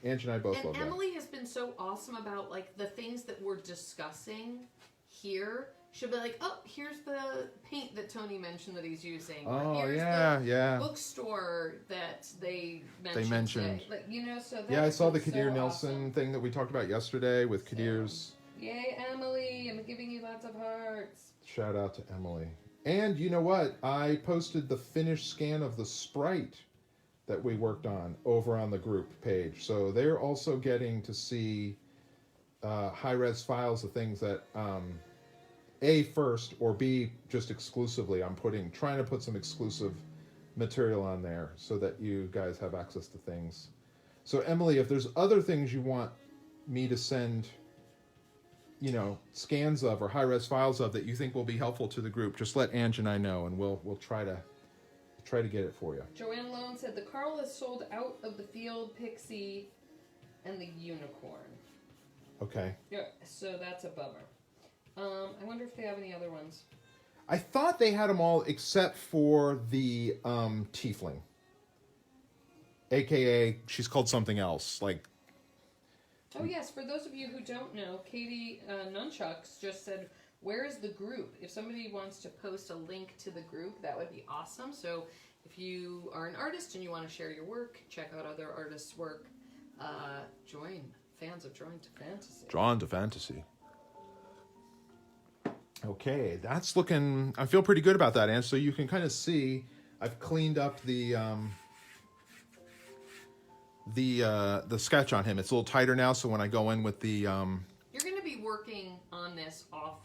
Ange and I both love that. And Emily has been so awesome about like the things that we're discussing here. She'll be like, oh, here's the paint that Tony mentioned that he's using. Oh, or here's yeah. the bookstore that they mentioned. Today. So that yeah, I saw the so Kadir Nelson awesome. thing that we talked about yesterday with Kadir's. Yay, Emily! I'm giving you lots of hearts. Shout out to Emily. And you know what? I posted the finished scan of the sprite that we worked on over on the group page. So they're also getting to see high-res files of things that A, first, or B, just exclusively. I'm trying to put some exclusive material on there so that you guys have access to things. So Emily, if there's other things you want me to send, scans of or high-res files of that you think will be helpful to the group, just let Ange and I know, and we'll try to get it for you. Joanne Lone said the Carl is sold out of the Field Pixie and the Unicorn. Okay. Yeah, so that's a bummer. I wonder if they have any other ones. I thought they had them all except for the Tiefling. AKA, she's called something else. Oh yes, for those of you who don't know, Katie Nunchucks just said, where is the group? If somebody wants to post a link to the group, that would be awesome. So if you are an artist and you want to share your work, check out other artists' work, join fans of Drawn to Fantasy. Drawn to Fantasy. Okay, that's looking... I feel pretty good about that, Anne. So you can kind of see I've cleaned up the sketch on him. It's a little tighter now, so when I go in with the... You're going to be working on this off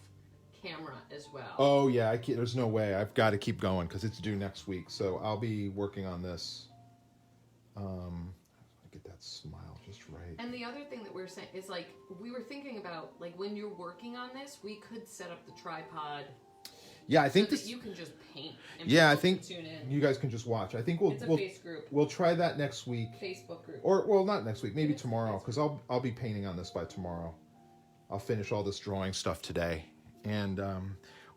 camera as well. Oh, yeah. There's no way. I've got to keep going because it's due next week. So I'll be working on this. Get that smile just right. And the other thing that we're saying is, we were thinking about, when you're working on this, we could set up the tripod. Yeah, I think so that this. you can just paint. And Yeah, I people think can tune in. you guys can just watch. I think we'll It's a we'll face group. we'll try that next week. Facebook group. Or well, not next week. Maybe tomorrow, because I'll be painting on this by tomorrow. I'll finish all this drawing stuff today, and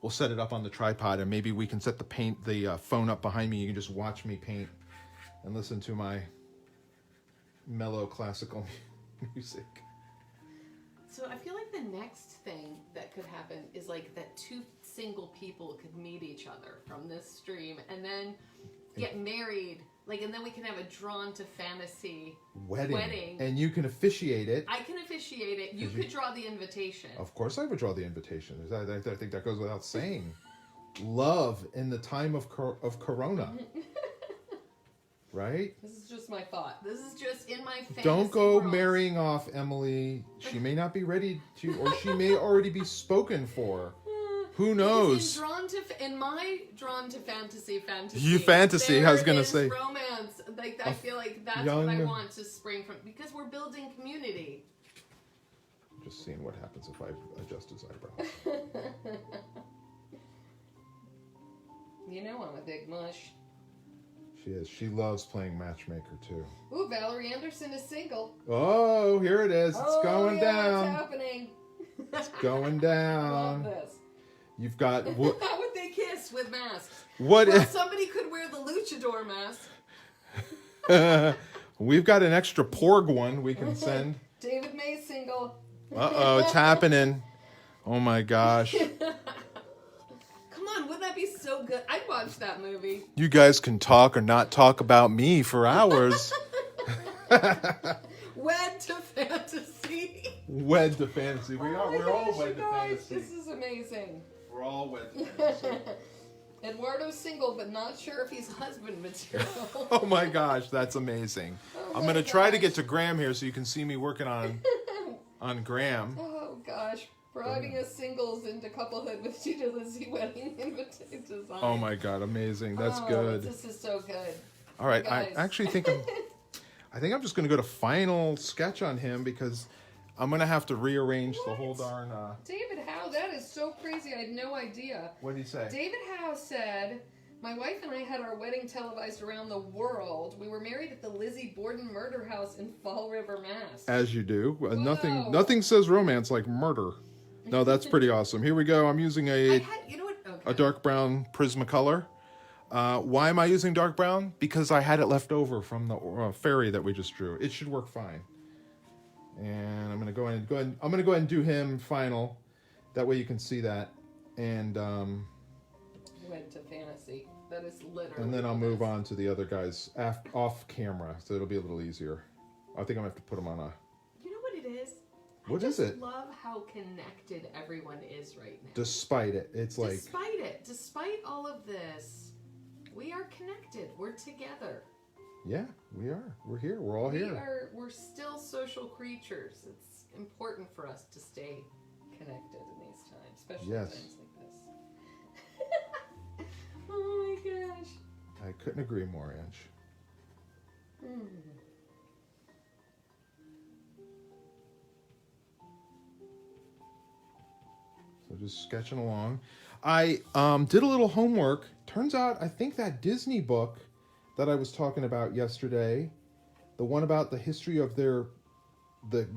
we'll set it up on the tripod, and maybe we can set the phone up behind me. You can just watch me paint and listen to my mellow classical music. So I feel like the next thing that could happen is like that two single people could meet each other from this stream and then get married. Like, and then we can have a drawn to fantasy wedding. And you can officiate it. I can officiate it. You could draw the invitation. Of course I would draw the invitation. I think that goes without saying. Love in the time of Corona. Right? This is just my thought. This is just in my fantasy Don't go world. marrying off Emily. She may not be ready to, or she may already be spoken for. Who knows? In my drawn to fantasy. You fantasy, I was gonna say. Romance. Like, I feel like that's what I want to spring from, because we're building community. Just seeing what happens if I adjust his eyebrows. You know I'm a big mush. She is. She loves playing matchmaker too. Ooh, Valerie Anderson is single. Oh, here it is. It's going down. It's happening. It's going down. Love this. You've got. How would they kiss with masks? What? Well, somebody could wear the luchador mask. We've got an extra Porg one we can send. David May's single. Uh-oh, it's happening. Oh my gosh. Come on, wouldn't that be so good? I'd watch that movie. You guys can talk or not talk about me for hours. Wed to fantasy. Wed to fantasy. We're all gosh, wed you to guys, fantasy. this is amazing. We're all wed to fantasy. Eduardo's single, but not sure if he's husband material. Oh my gosh, that's amazing. I'm going to try to get to Graham here so you can see me working on Graham. Oh gosh. Bribing us singles into couplehood with DiTerlizzi wedding invitation design. Oh my god, amazing. That's good. This is so good. All right, Guys. I actually think I'm just going to go to final sketch on him because I'm going to have to rearrange the whole darn David Howe, that is so crazy. I had no idea. What did he say? David Howe said, my wife and I had our wedding televised around the world. We were married at the Lizzie Borden murder house in Fall River, Mass. As you do. Nothing says romance like murder. No, that's pretty awesome. Here we go. I'm using a dark brown Prismacolor. Why am I using dark brown? Because I had it left over from the fairy that we just drew. It should work fine. And I'm gonna go ahead and do him final. That way you can see that. And Wed to fantasy. That is literally. and then I'll move on to the other guys off camera, so it'll be a little easier. I think I'm gonna have to put them on a. You know what it is? What is it? I love how connected everyone is right now. Despite it, it's like. Despite all of this, we are connected. We're together. Yeah, we are. We're here. We're all here. We're still social creatures. It's important for us to stay connected in these times, especially times like this. Oh my gosh. I couldn't agree more, Ange. So just sketching along. I did a little homework. Turns out I think that Disney book that I was talking about yesterday, the one about the history of the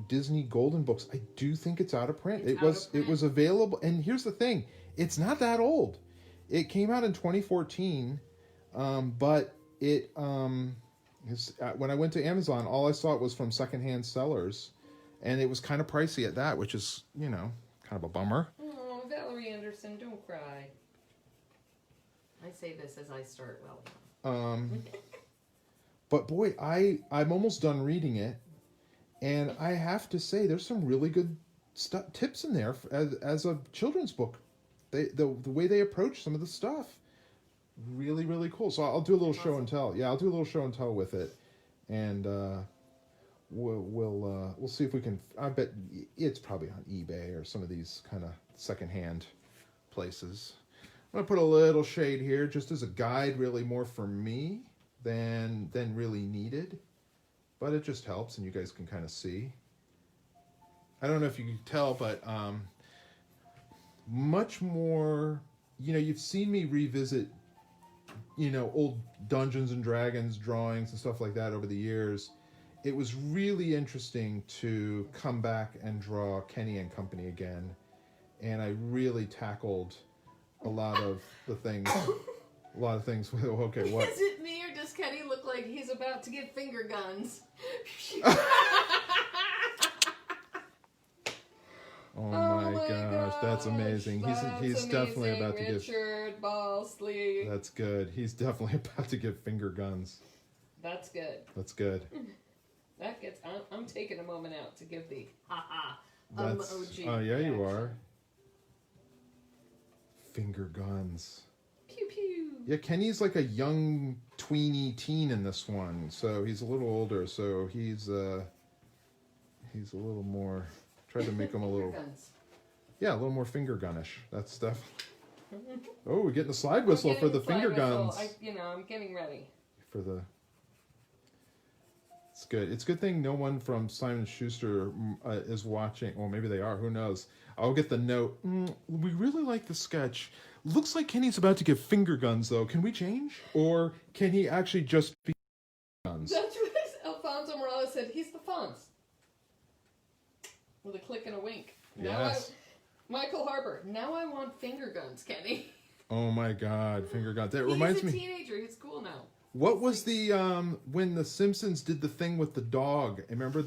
Disney Golden Books, I do think it's out of print. It was available, and here's the thing, it's not that old. It came out in 2014, but it when I went to Amazon, all I saw it was from secondhand sellers, and it was kind of pricey at that, which is, kind of a bummer. Oh, Valerie Anderson, don't cry. I say this as I start well. But boy, I'm almost done reading it, and I have to say there's some really good tips in there as a children's book. The way they approach some of the stuff, really, really cool. So I'll do a little show and tell. Yeah, I'll do a little show and tell with it, and we'll see if we can. I bet it's probably on eBay or some of these kind of secondhand places. I'm gonna put a little shade here, just as a guide, really more for me than really needed, but it just helps, and you guys can kind of see. I don't know if you can tell, but much more you've seen me revisit, old Dungeons and Dragons drawings and stuff like that over the years. It was really interesting to come back and draw Kenny and Company again, and I really tackled a lot of the things. A lot of things. Okay, what? Is it me or does Kenny look like he's about to get finger guns? Oh my gosh, that's amazing. He's definitely about to get. Richard ball sleeve. That's good. He's definitely about to get finger guns. That's good. That's good. That gets. I'm taking a moment out to give the haha emoji. Oh yeah, reaction. you are. Finger guns. Pew pew. Yeah, Kenny's like a young tweeny teen in this one, so he's a little older. So he's a little more. Tried to make him a little. Guns. Yeah, a little more finger gunnish. That's stuff. Oh, we're getting a slide whistle for the finger guns. I'm getting ready. For the. It's good. It's a good thing no one from Simon Schuster is watching. Well, maybe they are. Who knows? I'll get the note. We really like the sketch. Looks like Kenny's about to get finger guns, though. Can we change? Or can he actually just be guns? That's what Alfonso Morales said. He's the Fonz. With a click and a wink. Yes. Michael Harbour. Now I want finger guns, Kenny. Oh my God, finger guns. That reminds me. He's a teenager. He's cool now. What was the when the Simpsons did the thing with the dog? Remember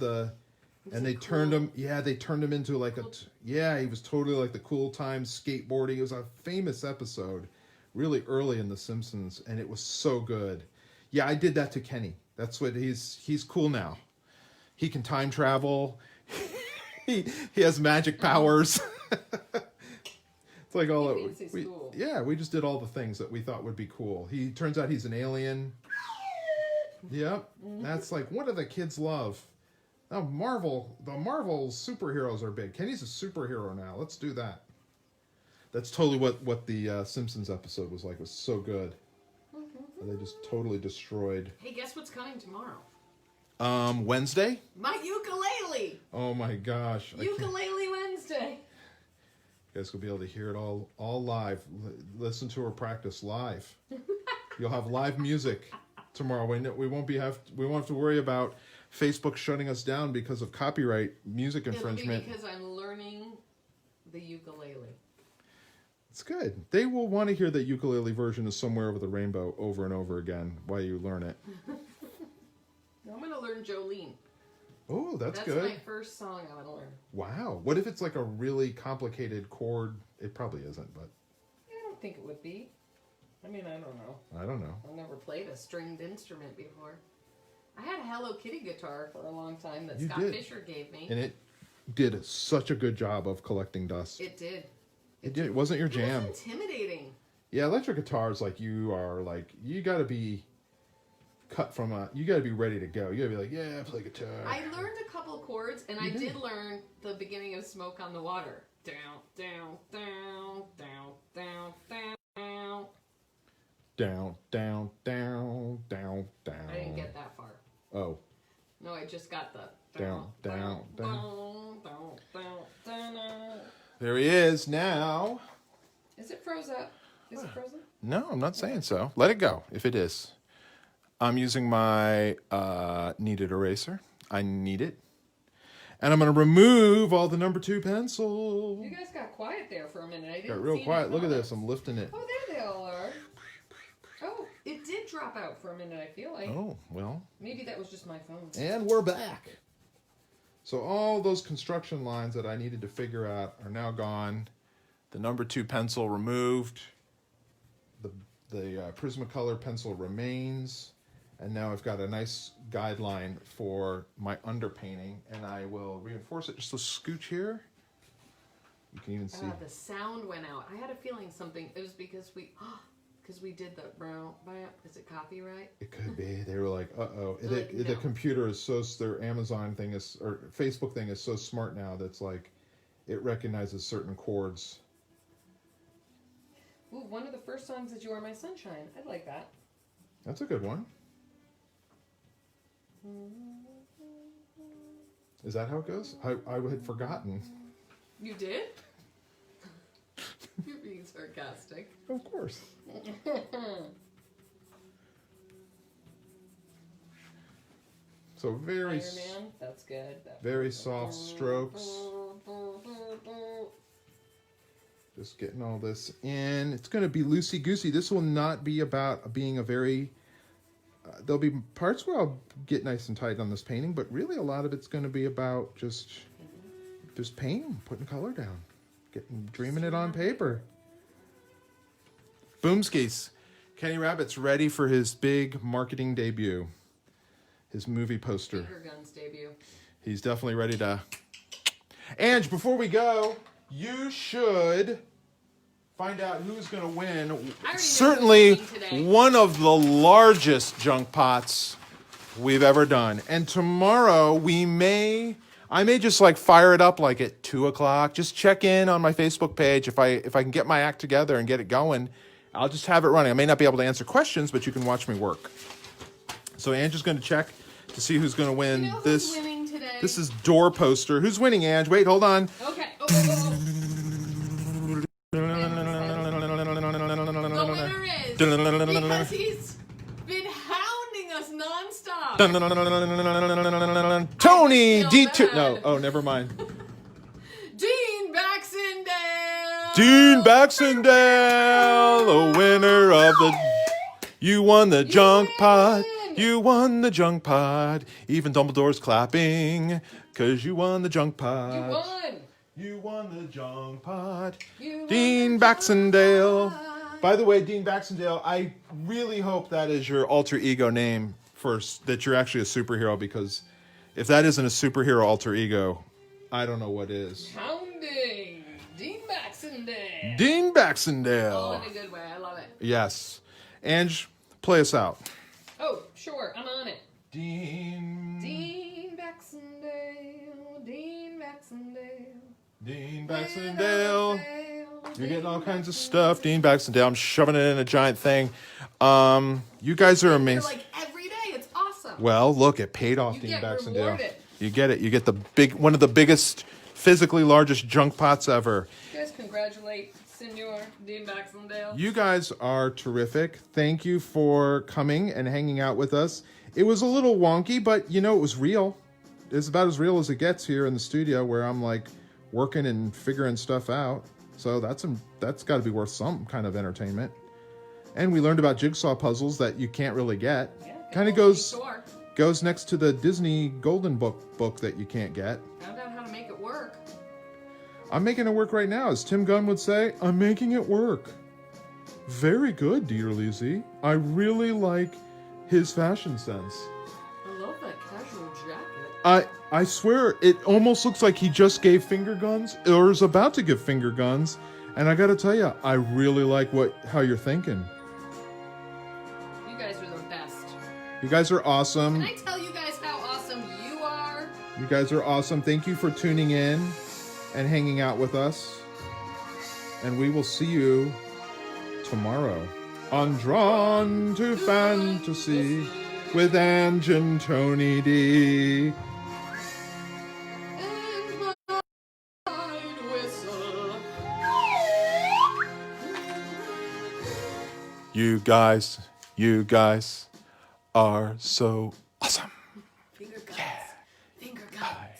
they turned him. Yeah, they turned him into like he was totally like the cool time skateboarding. It was a famous episode, really early in the Simpsons, and it was so good. Yeah, I did that to Kenny. That's what he's cool now. He can time travel. he has magic powers. It's like all cool. Yeah, we just did all the things that we thought would be cool. He turns out he's an alien. Yep. That's like, what do the kids love? Now the Marvel superheroes are big. Kenny's a superhero now. Let's do that. That's totally what the Simpsons episode was like. It was so good. They just totally destroyed. Hey, guess what's coming tomorrow? Wednesday? My ukulele! Oh my gosh. Ukulele Wednesday. You guys will be able to hear it all live. Listen to her practice live. You'll have live music tomorrow. We won't have to worry about Facebook shutting us down because of copyright music infringement. It'll be because I'm learning the ukulele. It's good. They will want to hear that ukulele version of Somewhere Over the Rainbow over and over again while you learn it. I'm going to learn Jolene. Oh, that's good. That's my first song I want to learn. Wow. What if it's like a really complicated chord? It probably isn't, but... I don't think it would be. I mean, I don't know. I don't know. I've never played a stringed instrument before. I had a Hello Kitty guitar for a long time that Scott Fisher gave me. And it did such a good job of collecting dust. It did. It did. It wasn't your jam. It was intimidating. Yeah, electric guitars, you got to be cut from you got to be ready to go. You got to be like, yeah, play guitar. I learned a couple chords, and I did learn the beginning of Smoke on the Water. Down, down, down, down, down, down. Down, down, down, down, down. I didn't get that far. Oh. No, I just got the down, down, down. Down, down, down, down. There he is now. Is it froze up? Is it frozen? No, I'm not saying so. Let it go if it is. I'm using my kneaded eraser. I knead it. And I'm going to remove all the number 2 pencil. You guys got quiet there for a minute. I didn't got real see quiet. Look at this. I'm lifting it. Oh, there they all are. Oh, it did drop out for a minute, I feel like. Oh, well. Maybe that was just my phone. And we're back. So all those construction lines that I needed to figure out are now gone. The number 2 pencil removed. The Prismacolor pencil remains. And now I've got a nice guideline for my underpainting. And I will reinforce it just a scooch here. You can even see. The sound went out. I had a feeling something. It was because we did the brown. Is it copyright? It could be. They were like, uh-oh. Like, The no. computer is their Amazon thing is, or Facebook thing is so smart now that's like, it recognizes certain chords. Ooh, one of the first songs is You Are My Sunshine. I like that. That's a good one. Is that how it goes? I had forgotten. You did? You're being sarcastic. Of course. So very, Iron Man, that's good. very soft strokes. Just getting all this in. It's going to be loosey-goosey. This will not be about being a very... there'll be parts where I'll get nice and tight on this painting, but really a lot of it's going to be about just painting, putting color down, dreaming it on paper. Boomskis. Kenny Rabbit's ready for his big marketing debut. His movie poster. Finger Guns debut. He's definitely ready to... Ange, before we go, you should find out who's going to win. Certainly one of the largest junk pots we've ever done. And tomorrow I may just like fire it up like at 2:00. Just check in on my Facebook page. If I can get my act together and get it going, I'll just have it running. I may not be able to answer questions, but you can watch me work. So Ange is going to check to see who's going to win. Who's winning today? This is door poster. Who's winning, Ange? Wait, hold on. Okay. The winner is, because he's been hounding us nonstop. Tony DiTerlizzi. No, oh, never mind. Dean Baxendale. Dean Baxendale, the winner of the... You won the junk pot. You won the junk pod. Even Dumbledore's clapping, 'cause you won the junk pod. You won. You won the junk pod. Dean Baxendale. By the way, Dean Baxendale, I really hope that is your alter ego name first, that you're actually a superhero, because if that isn't a superhero alter ego, I don't know what is. Hounding. Dean Baxendale. Dean Baxendale. Oh, in a good way. I love it. Yes. Ange, play us out. Oh, sure. I'm on it. Dean Baxendale. Dean Baxendale. Dean Baxendale. You're getting all kinds of stuff. Dean Baxendale. I'm shoving it in a giant thing. You guys are amazing. Like every day. It's awesome. Well, look, it paid off, Dean get Baxendale. rewarded. You get it. You get one of the biggest, physically largest junk pots ever. You guys congratulate Senor Dean Baxendale. You guys are terrific. Thank you for coming and hanging out with us. It was a little wonky, but it was real. It's about as real as it gets here in the studio, where I'm like working and figuring stuff out. So that's got to be worth some kind of entertainment. And we learned about jigsaw puzzles that you can't really get. Yeah, kind of goes next to the Disney Golden book that you can't get. Found out how to make it work. I'm making it work right now. As Tim Gunn would say, I'm making it work. Very good, DiTerlizzi. I really like his fashion sense. I love that casual jacket. I swear, it almost looks like he just gave finger guns, or is about to give finger guns. And I gotta tell you, I really like how you're thinking. You guys are the best. You guys are awesome. Can I tell you guys how awesome you are? You guys are awesome. Thank you for tuning in and hanging out with us. And we will see you tomorrow on Drawn to Fantasy with Ange and Tony D. You guys are so awesome. Finger guns. Yeah. Finger guns.